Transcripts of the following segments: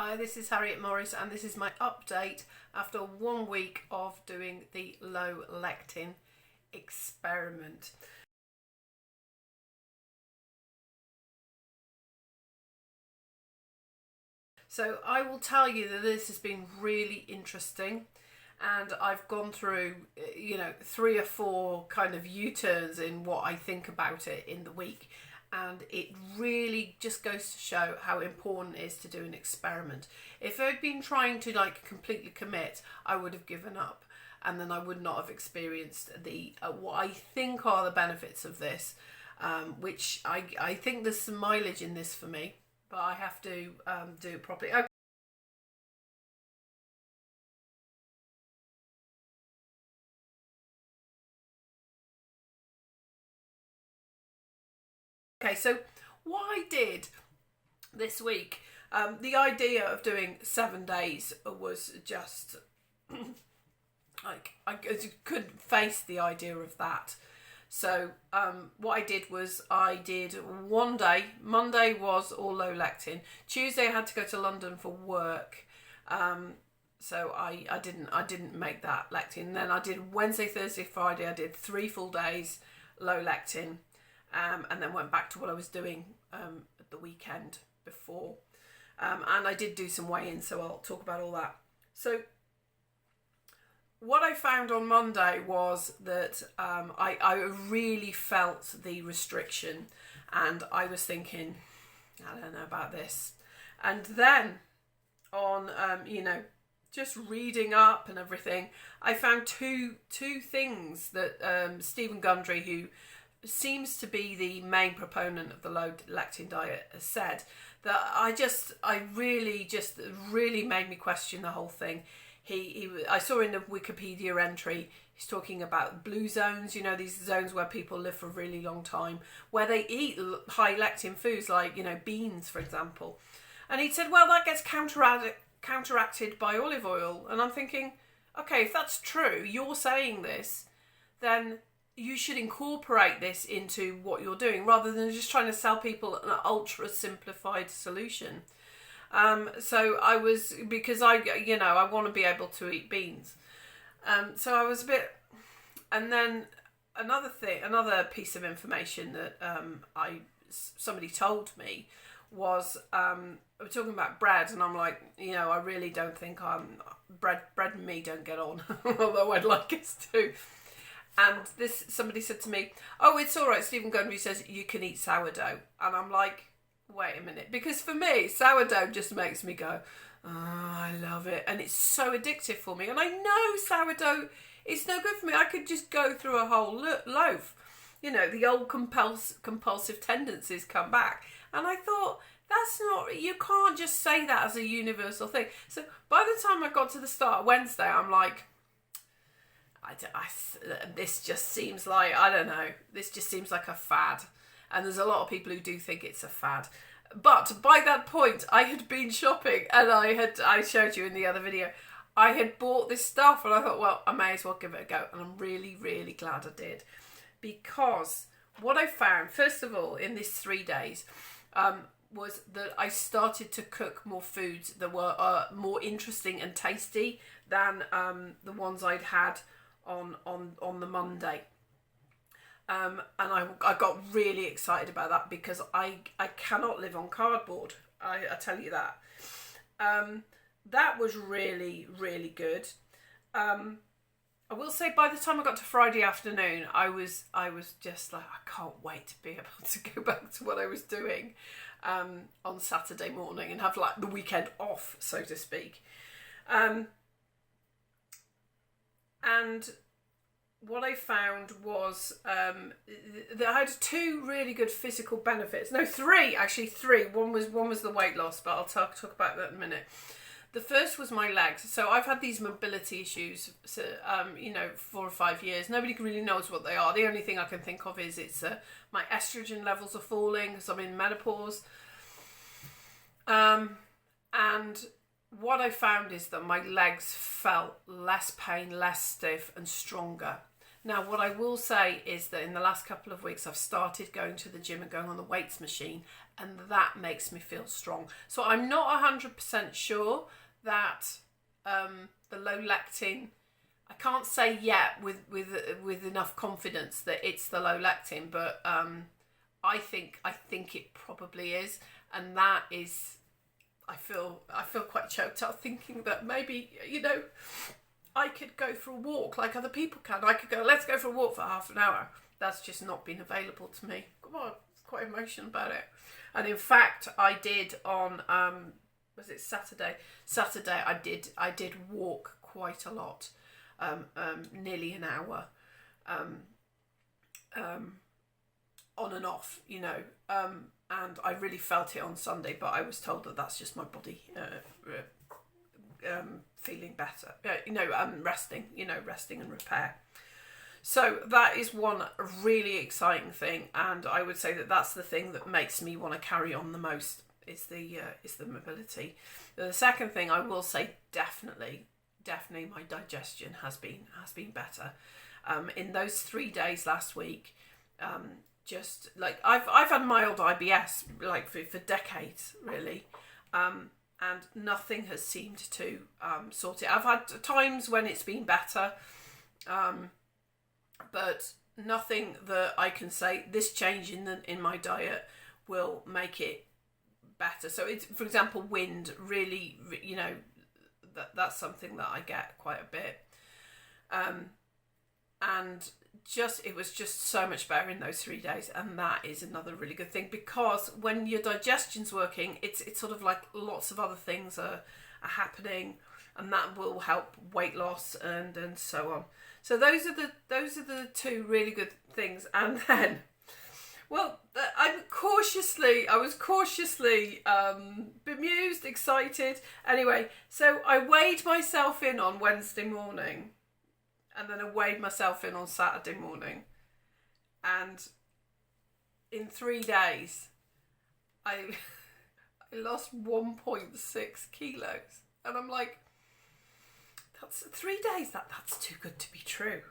Hi, this is Harriet Morris and this is my update after 1 week of doing the low lectin experiment. So I will tell you that this has been really interesting, and I've gone through, 3 or 4 kind of U-turns in what I think about it in the week. And it really just goes to show how important it is to do an experiment. If I'd been trying to completely commit, I would have given up, and then I would not have experienced the what I think are the benefits of this, which I think there's some mileage in this for me, but I have to do it properly. Okay, so what I did this week, the idea of doing 7 days was just I couldn't face the idea of that. So what I did was I did 1 day. Monday was all low lectin. Tuesday I had to go to London for work, so I didn't make that lectin. And then I did Wednesday, Thursday, Friday. I did 3 full days low lectin. And then went back to what I was doing at the weekend before. And I did do some weigh-ins, so I'll talk about all that. So what I found on Monday was that I really felt the restriction, and I was thinking, I don't know about this. And then on, just reading up and everything, I found two things that Stephen Gundry, who seems to be the main proponent of the low lectin diet, has said that I really made me question the whole thing. I saw in the Wikipedia entry, he's talking about blue zones, these zones where people live for a really long time, where they eat high lectin foods like, beans, for example. And he said, well, that gets counteracted by olive oil. And I'm thinking, okay, if that's true, you're saying this, then you should incorporate this into what you're doing rather than just trying to sell people an ultra simplified solution. So I was, because I want to be able to eat beans. So I was a bit, and then another piece of information that somebody told me was, we're talking about bread, and I'm like, I really don't think bread and me don't get on, although I'd like us to. And somebody said to me, oh, it's all right, Stephen Gundry says you can eat sourdough. And I'm like, wait a minute. Because for me, sourdough just makes me go, oh, I love it. And it's so addictive for me. And I know sourdough is no good for me. I could just go through a whole loaf. The old compulsive tendencies come back. And I thought, you can't just say that as a universal thing. So by the time I got to the start of Wednesday, I'm like, this just seems like, I don't know, this just seems like a fad. And there's a lot of people who do think it's a fad. But by that point, I had been shopping, and I showed you in the other video, I had bought this stuff, and I thought, well, I may as well give it a go. And I'm really, really glad I did. Because what I found, first of all, in these 3 days, was that I started to cook more foods that were more interesting and tasty than the ones I'd had on the Monday. And I got really excited about that, because I cannot live on cardboard. I tell you that. That was really, really good. I will say, by the time I got to Friday afternoon, I was just like, I can't wait to be able to go back to what I was doing on Saturday morning and have the weekend off, so to speak. And what I found was that I had 2 really good physical benefits. No, 3, actually 3. One was the weight loss, but I'll talk about that in a minute. The first was my legs. So I've had these mobility issues, 4 or 5 years. Nobody really knows what they are. The only thing I can think of is my estrogen levels are falling, so I'm in menopause. And what I found is that my legs felt less pain, less stiff, and stronger. Now, what I will say is that in the last couple of weeks, I've started going to the gym and going on the weights machine and that makes me feel strong. So I'm not 100% sure that the low lectin, I can't say yet with enough confidence that it's the low lectin, but I think it probably is, and that is, I feel quite choked up thinking that maybe, you know, I could go for a walk like other people can. I could go, let's go for a walk for half an hour. That's just not been available to me. Come on, it's quite emotional about it. And in fact, I did on was it Saturday? Saturday, I did walk quite a lot, nearly an hour, on and off, you know. And I really felt it on Sunday, but I was told that that's just my body feeling better, resting and repair. So that is one really exciting thing, and I would say that that's the thing that makes me want to carry on the most is the mobility. The second thing I will say, definitely my digestion has been better. In those 3 days last week, just like I've had mild IBS like for decades really, and nothing has seemed to sort it. I've had times when it's been better, but nothing that I can say this change in my diet will make it better. So it's, for example, wind really, you know, that's something that I get quite a bit, and it was just so much better in those 3 days, and that is another really good thing, because when your digestion's working, it's sort of like lots of other things are happening, and that will help weight loss and so on. So those are the two really good things. And then, well, I was cautiously bemused, excited. Anyway, so I weighed myself in on Wednesday morning, and then I weighed myself in on Saturday morning, and in 3 days, I lost 1.6 kilos, and I'm like, that's 3 days. That's too good to be true.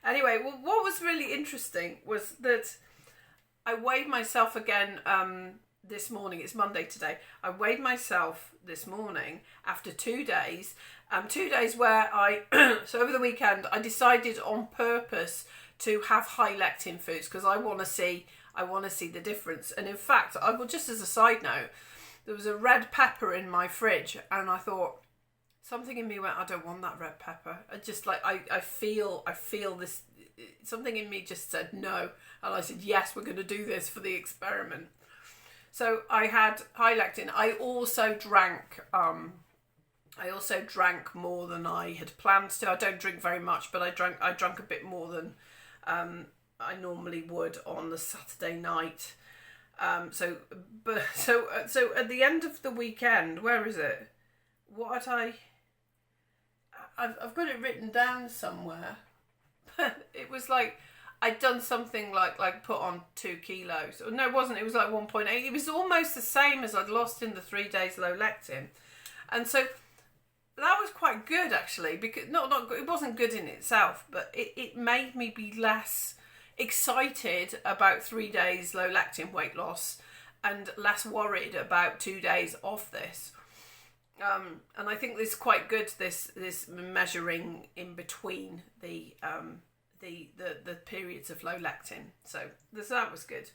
Anyway, well, what was really interesting was that I weighed myself again this morning. It's Monday today. I weighed myself this morning after 2 days. 2 days where so over the weekend I decided on purpose to have high lectin foods because I want to see the difference. And in fact, just as a side note, there was a red pepper in my fridge, and I thought, something in me went, I don't want that red pepper. I just like, I feel this, something in me just said no. And I said, yes, we're going to do this for the experiment. So I had high lectin. I also drank more than I had planned to. I don't drink very much, but I drank a bit more than I normally would on the Saturday night. So at the end of the weekend, where is it? What had I've got it written down somewhere, but it was like I'd done something like put on 2 kilos. No, it wasn't. It was like 1.8. It was almost the same as I'd lost in the 3 days low lectin, and so that was quite good actually, because it wasn't good in itself, but it made me be less excited about 3 days low lectin weight loss and less worried about 2 days off this. And I think this is quite good, this measuring in between the periods of low lectin. So that was good.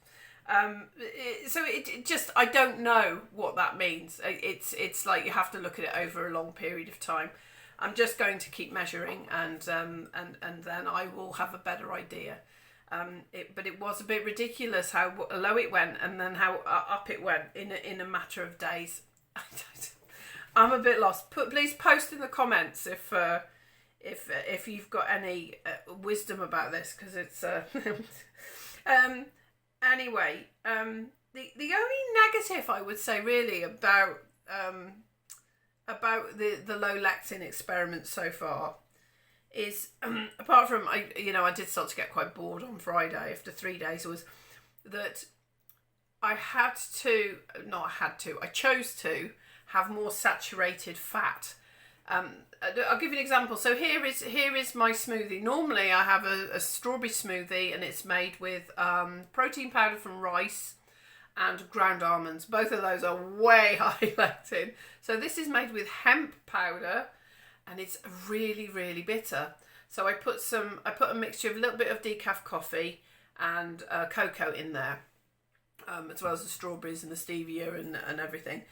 It just, I don't know what that means. It's like you have to look at it over a long period of time. I'm just going to keep measuring, and then I will have a better idea. But it was a bit ridiculous how low it went and then how up it went in a matter of days. I'm a bit lost. Please post in the comments if you've got any wisdom about this, because it's anyway. The only negative I would say really about the low lectin experiment so far is, apart from I did start to get quite bored on Friday after 3 days, was that I chose to have more saturated fat. I'll give you an example. So here is my smoothie. Normally I have a strawberry smoothie, and it's made with protein powder from rice, and ground almonds. Both of those are way high lectin. So this is made with hemp powder, and it's really, really bitter. So I put a mixture of a little bit of decaf coffee and cocoa in there, as well as the strawberries and the stevia and everything.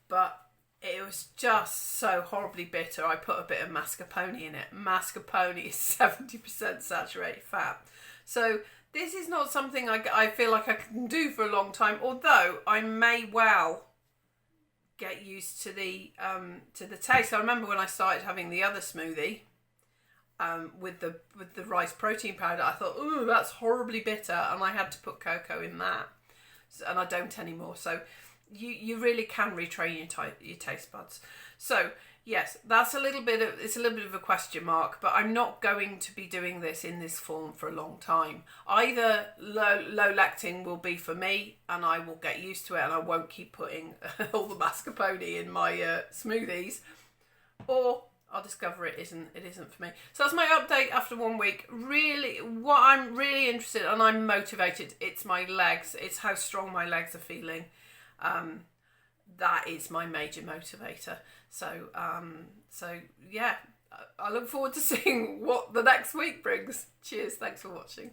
But it was just so horribly bitter. I put a bit of mascarpone in it. Mascarpone is 70% saturated fat. So this is not something I feel like I can do for a long time, although I may well get used to the taste. I remember when I started having the other smoothie with the rice protein powder, I thought, ooh, that's horribly bitter, and I had to put cocoa in that, and I don't anymore. So you really can retrain your taste buds. So yes, that's a little bit of a question mark, but I'm not going to be doing this in this form for a long time. Either low lectin will be for me, and I will get used to it, and I won't keep putting all the mascarpone in my smoothies, or I'll discover it isn't for me. So that's my update after 1 week. Really, what I'm really interested in, and I'm motivated, it's my legs. It's how strong my legs are feeling. That is my major motivator. So yeah, I look forward to seeing what the next week brings. Cheers, thanks for watching.